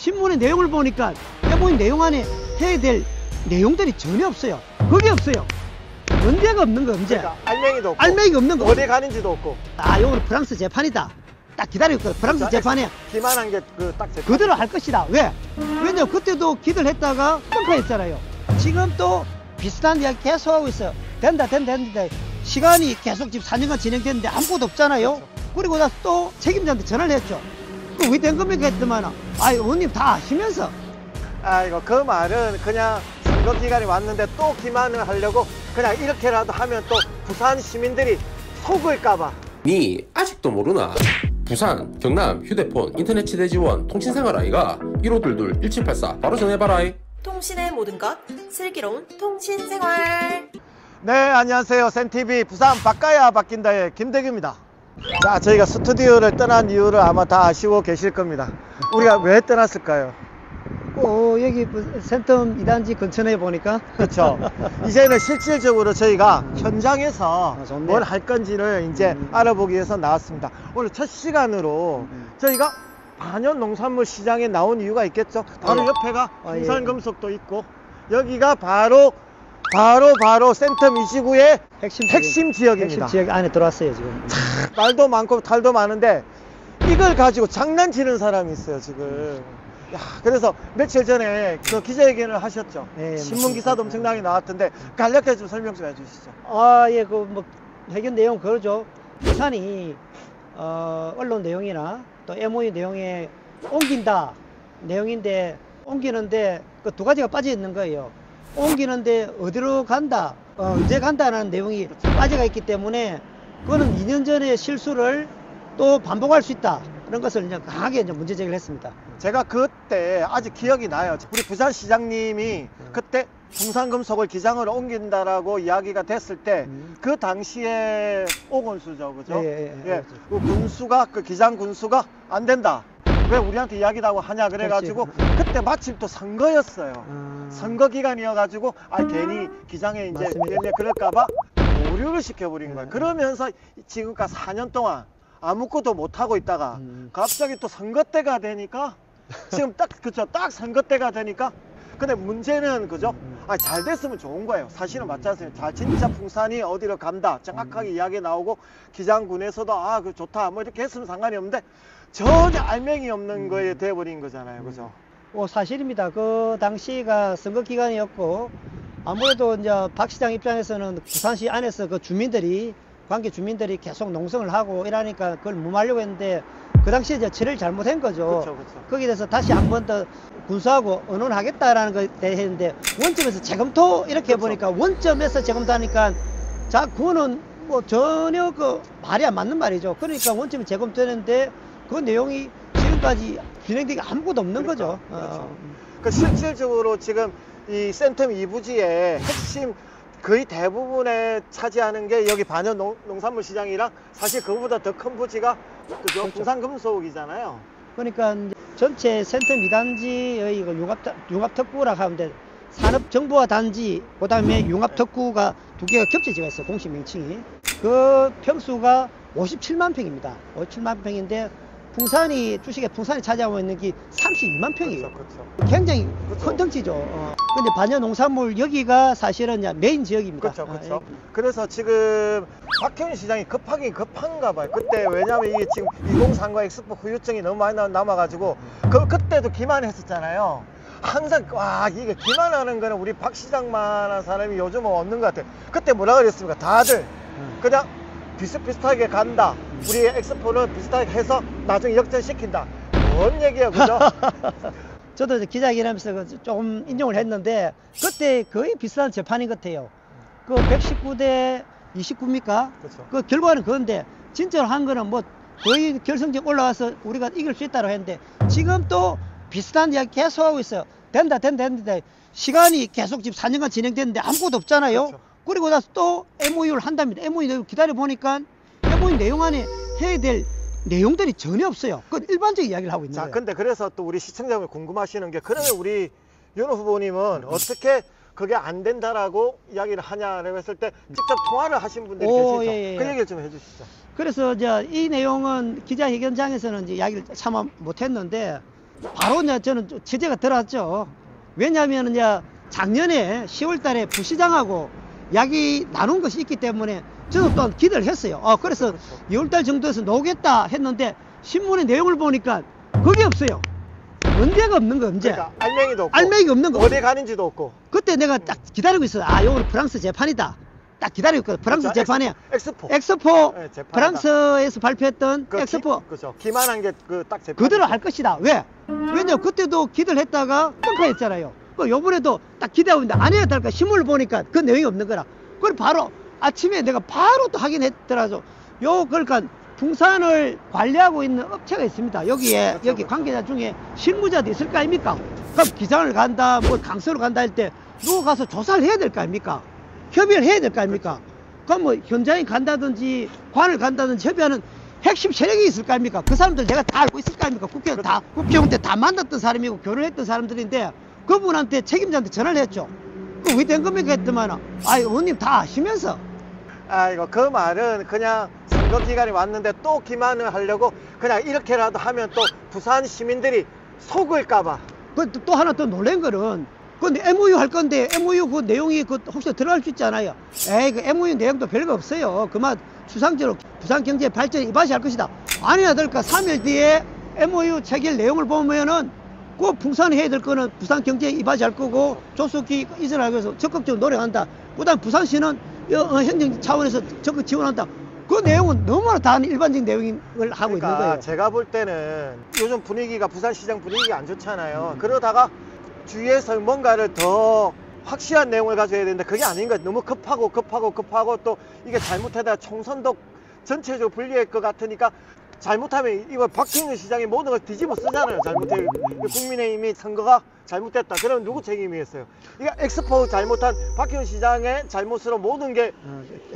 신문의 내용을 보니까 MOU 내용 안에 해야 될 내용들이 전혀 없어요. 그게 없어요. 문제가 없는 거, 문제. 그러니까 알맹이도 없고, 알맹이가 없는 거. 어디 가는지도 없고. 아, 이거는 프랑스 재판이다. 딱 기다리고 있거든. 프랑스 재판에 기만한 게 그 딱 재판. 그대로 할 것이다. 왜? 왜냐면 그때도 기대를 했다가 평가했잖아요. 지금 또 비슷한 이야기 계속 하고 있어요. 된다. 시간이 계속 지금 4년간 진행됐는데 아무것도 없잖아요. 그렇죠. 그리고 나서 또 책임자한테 전화를 했죠. 그 왜 된 겁니까 했더만, 아이, 의원님 다 아시면서. 아이고, 그 말은 그냥 선거 기간이 왔는데 또 기만을 하려고 그냥 이렇게라도 하면 또 부산 시민들이 속을까봐. 니 아직도 모르나? 부산, 경남, 휴대폰, 인터넷 치대 지원, 통신생활 아이가 1522-1784 바로 전해봐라. 통신의 모든 것 슬기로운 통신생활. 네, 안녕하세요. 센TV 부산 바꿔야 바뀐다의 김대규입니다. 자, 저희가 스튜디오를 떠난 이유를 아마 다 아시고 계실 겁니다. 우리가 왜 떠났을까요? 여기 센텀 2단지 근처에 보니까. 그렇죠. 이제는 실질적으로 저희가 현장에서 좋네요. 뭘 할 건지를 이제 알아보기 위해서 나왔습니다. 오늘 첫 시간으로 저희가 반연 농산물 시장에 나온 이유가 있겠죠. 바로 옆에가 부산금속도 있고, 여기가 바로 센텀 29의 핵심 지역입니다. 핵심 지역 안에 들어왔어요 지금. 말도 많고 탈도 많은데 이걸 가지고 장난치는 사람이 있어요 지금. 야, 그래서 며칠 전에 그 기자회견을 하셨죠. 네, 신문 기사도 엄청나게 나왔던데 간략하게 좀 설명 좀 해주시죠. 예, 회견 내용 그러죠. 부산이 언론 내용이나 또 MOU 내용에 옮긴다 내용인데, 옮기는데 그 두 가지가 빠져 있는 거예요. 옮기는데 어디로 간다, 언제 간다는 내용이 빠져가 있기 때문에 그거는 2년 전의 실수를 또 반복할 수 있다. 그런 것을 이제 강하게 이제 문제 제기를 했습니다. 제가 그때 아직 기억이 나요. 우리 부산시장님이 그때 동산금속을 기장으로 옮긴다라고 이야기가 됐을 때 그 당시에 오건수죠, 그죠? 예. 그 군수가, 그 기장 군수가 안 된다. 왜 우리한테 이야기라고 하냐 그래가지고 그때 마침 또 선거였어요. 선거 기간이어가지고 괜히 기장에 이제 괜히 그럴까봐 오류를 시켜버린 거예요. 그러면서 지금까지 4년 동안 아무것도 못하고 있다가 갑자기 또 선거 때가 되니까 지금 딱 선거 때가 되니까. 근데 문제는 그죠? 잘 됐으면 좋은 거예요. 사실은 맞지 않습니까? 진짜 풍산이 어디로 간다 정확하게 이야기 나오고 기장군에서도 그 좋다 뭐 이렇게 했으면 상관이 없는데 전혀 알맹이 없는 거에 돼버린 거잖아요, 그죠? 사실입니다. 그 당시가 선거 기간이었고, 아무래도 이제 박 시장 입장에서는 부산시 안에서 그 주민들이, 관계 주민들이 계속 농성을 하고 이러니까 그걸 무마하려고 했는데, 그 당시에 이제 처리를 잘못한 거죠. 그쵸. 거기에 대해서 다시 한 번 더 군수하고 의논하겠다라는 것에 대해 했는데, 원점에서 재검토 이렇게 해보니까 원점에서 재검토하니까, 자, 그거는 뭐 전혀 그 말이 안 맞는 말이죠. 그러니까 원점에 재검토했는데 그 내용이 지금까지 진행되기 아무것도 없는 거죠. 그렇죠. 그 실질적으로 지금 이 센텀 2부지의 핵심 거의 대부분에 차지하는 게 여기 반연 농산물 시장이랑 사실 그거보다 더 큰 부지가 그죠? 부산금속이잖아요. 그러니까 이제 전체 센텀 2단지의 융합특구라고 하는데, 산업정보화 단지, 그 다음에 융합특구가 두 개가 겹쳐지가 있어요. 공식 명칭이. 그 평수가 57만 평입니다. 57만 평인데 주식의 풍산이 차지하고 있는 게 32만 평이에요. 그렇죠. 굉장히 큰 덩치죠. 근데 반연 농산물 여기가 사실은 이제 메인 지역입니다. 그렇죠. 그래서 지금 박형인 시장이 급한가 봐요. 그때 왜냐면 이게 지금 2030 엑스포 후유증이 너무 많이 남아가지고 그때도 기만했었잖아요. 항상 이게 기만하는 거는 우리 박 시장만한 사람이 요즘은 없는 것 같아요. 그때 뭐라 그랬습니까? 다들 그냥 비슷비슷하게 간다. 우리 엑스포는 비슷하게 해서 나중에 역전시킨다. 뭔 얘기야, 그죠? 저도 기자회견하면서 조금 인용을 했는데, 그때 거의 비슷한 재판인 것 같아요. 그 119대 29입니까? 그렇죠. 그 결과는 그건데, 진짜로 한 거는 뭐 거의 결승점 올라가서 우리가 이길 수 있다고 했는데, 지금 또 비슷한 이야기 계속 하고 있어요. 된다. 시간이 계속 지금 4년간 진행됐는데 아무것도 없잖아요. 그렇죠. 그리고 나서 또 MOU를 한답니다. MOU 내용 기다려보니까 MOU 내용 안에 해야 될 내용들이 전혀 없어요. 그 일반적인 이야기를 하고 있는 거예요. 근데 그래서 또 우리 시청자분이 궁금하시는 게, 그러면 우리 윤 후보님은 어떻게 그게 안 된다라고 이야기를 하냐라고 했을 때 직접 통화를 하신 분들이 계시죠? 예. 그 얘기를 좀 해주시죠. 그래서 이제 이 내용은 기자회견장에서는 이제 이야기를 차마 못했는데, 바로 이제 저는 취재가 들어왔죠. 왜냐하면 이제 작년에 10월 달에 부시장하고 이야기 나눈 것이 있기 때문에 저도 또한 기대를 했어요. 그래서 2월 달 정도에서 나오겠다 했는데 신문의 내용을 보니까 그게 없어요. 문제가 없는 거, 문제. 그러니까 알맹이도 없고 알맹이가 없는 거. 어디 가는지도 없고. 그때 내가 딱 기다리고 있어요. 요거는 프랑스 재판이다. 딱 기다리고 있거든. 프랑스 그렇죠. 재판에. 엑스포. 엑스포 네, 재판이다. 프랑스에서 발표했던 그 엑스포 그죠. 기만한 게 그 딱 재판. 그대로 할 것이다. 왜? 왜냐면 그때도 기대를 했다가 뻥카했잖아요. 요번에도 딱 기대하고 있는데 안 해야 될까 신문을 보니까 그 내용이 없는 거라. 그걸 바로 아침에 내가 바로 또 확인했더라죠. 그러니까 풍산을 관리하고 있는 업체가 있습니다. 여기에 그렇죠, 여기 그렇죠. 관계자 중에 실무자도 있을 거 아닙니까? 그럼 기장을 간다, 뭐 강서로 간다 할 때 누구 가서 조사를 해야 될 거 아닙니까? 협의를 해야 될 거 아닙니까? 그럼 뭐 현장에 간다든지 관을 간다든지 협의하는 핵심 세력이 있을 거 아닙니까? 그 사람들 내가 다 알고 있을 거 아닙니까? 국회의원 때 다 만났던 사람이고 결혼했던 사람들인데 그분한테 책임자한테 전화를 했죠. 왜 된 겁니까? 했더만 의원님 다 아시면서. 아이고 그 말은 그냥 선거 기간이 왔는데 또 기만을 하려고 그냥 이렇게라도 하면 또 부산 시민들이 속을까봐. 또 하나 또 놀란 거는 그 MOU 할 건데 MOU 그 내용이 그 혹시 들어갈 수 있잖아요. 그 MOU 내용도 별거 없어요. 그만 추상적으로 부산 경제 발전에 이바지할 것이다. 아니야 될까 3일 뒤에 MOU 체결 내용을 보면은 그 풍산 해야 될 거는 부산 경제에 이바지할 거고 조속히 이전하기 위해서 적극적으로 노력한다. 그다음 부산시는 행정 차원에서 적극 지원한다. 그 내용은 너무나 다른 일반적인 내용을 하고 있는 거예요. 제가 볼 때는 요즘 분위기가 부산시장 분위기가 안 좋잖아요. 그러다가 주위에서 뭔가를 더 확실한 내용을 가져야 되는데 그게 아닌 거예요. 너무 급하고 또 이게 잘못하다 총선도 전체적으로 불리할 것 같으니까 잘못하면 이거 박형준 시장이 모든 걸 뒤집어 쓰잖아요. 잘못해 국민의힘이 선거가 잘못됐다. 그러면 누구 책임이겠어요? 이거 엑스포 잘못한 박형준 시장의 잘못으로 모든 게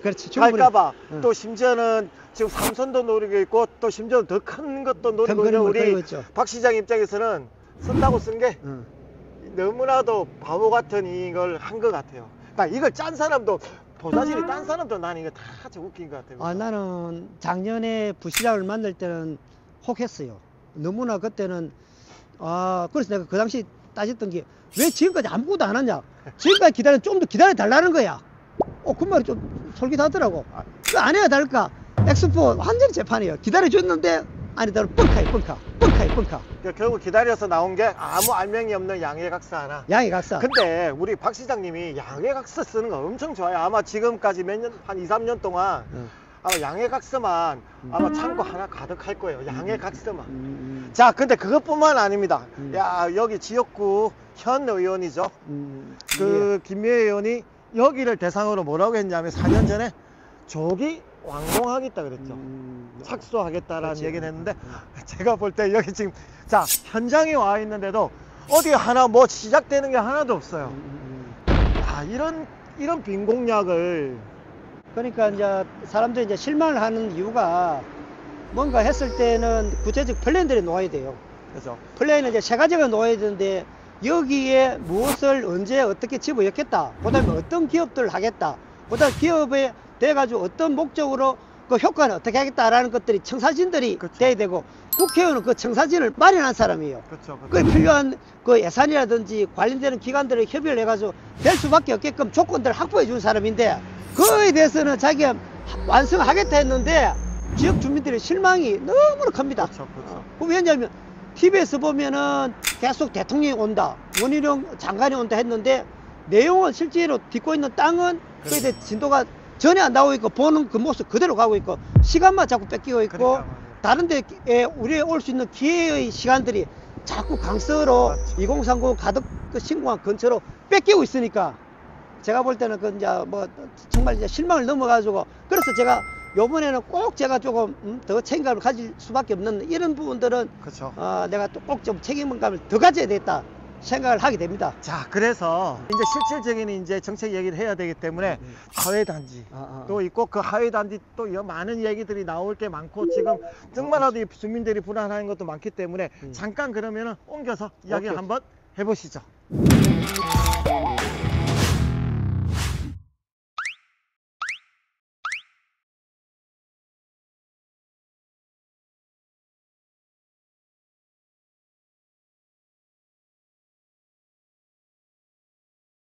그렇지. 갈까봐 또 심지어는 지금 삼선도 노리고 있고 또 심지어 더 큰 것도 노리고 있는 우리 박 시장 입장에서는 쓴다고 쓴 게 너무나도 바보 같은 이걸 한 것 같아요. 그러니까 이걸 짠 사람도 보다시리 딴 사람도 나는 이거 다 웃긴 것 같아요. 나는 작년에 부시장을 만날 때는 혹했어요. 너무나 그때는 그래서 내가 그 당시 따졌던 게 왜 지금까지 아무것도 안 하냐? 지금까지 좀 더 기다려 달라는 거야. 그 말이 좀 솔깃하더라고. 그 안 해야 될까? 엑스포 완전히 재판이에요. 기다려줬는데 아니다. 뻥카. 그러니까 결국 기다려서 나온 게 아무 알맹이 없는 양해각서 하나. 양해각서. 근데 우리 박 시장님이 양해각서 쓰는 거 엄청 좋아요. 아마 지금까지 한 2, 3년 동안 아마 양해각서만 아마 창고 하나 가득할 거예요. 양해각서만. 자, 근데 그것뿐만 아닙니다. 여기 지역구 현 의원이죠. 그 김미애 의원이 여기를 대상으로 뭐라고 했냐면 4년 전에 조기 완공하겠다 그랬죠. 착수하겠다라는 그렇지. 얘기를 했는데 제가 볼 때 여기 지금 자 현장에 와 있는데도 어디 하나 뭐 시작되는 게 하나도 없어요. 이런 빈 공약을 그러니까 이제 사람들이 이제 실망을 하는 이유가 뭔가 했을 때는 구체적 플랜들이 놓아야 돼요. 그죠. 플랜은 이제 세 가지가 놓아야 되는데 여기에 무엇을 언제 어떻게 집어넣겠다. 그 다음에 어떤 기업들을 하겠다. 그 다음에 기업에 돼가지고 어떤 목적으로 그 효과는 어떻게 하겠다라는 것들이 청사진들이 그쵸. 돼야 되고 국회의원은 그 청사진을 마련한 사람이에요. 그렇죠. 그에 필요한 그 예산이라든지 관련되는 기관들을 협의를 해가지고 될 수밖에 없게끔 조건들을 확보해 준 사람인데 그거에 대해서는 자기가 완성하겠다 했는데 지역 주민들의 실망이 너무나 큽니다. 그렇죠. 왜냐하면 TV에서 보면은 계속 대통령이 온다, 원희룡 장관이 온다 했는데 내용은 실제로 딛고 있는 땅은 그에 대해 진도가 전혀 안 나오고 있고 보는 그 모습 그대로 가고 있고 시간만 자꾸 뺏기고 있고 그러니까 다른 데에 우리에 올 수 있는 기회의 시간들이 자꾸 강서로 맞죠. 2030 가덕 그 신공항 근처로 뺏기고 있으니까 제가 볼 때는 그 이제 뭐 정말 이제 실망을 넘어가지고 그래서 제가 요번에는 꼭 제가 조금 더 책임감을 가질 수밖에 없는 이런 부분들은 그렇죠. 내가 또 꼭 좀 책임감을 더 가져야 되겠다 생각을 하게 됩니다. 자, 그래서 이제 실질적인 이제 정책 얘기를 해야 되기 때문에 하회단지 또 있고 그 하회단지 또 많은 얘기들이 나올 게 많고 지금 정말라도 이 주민들이 불안한 것도 많기 때문에 잠깐 그러면은 옮겨서 이야기 오케이. 한번 해보시죠.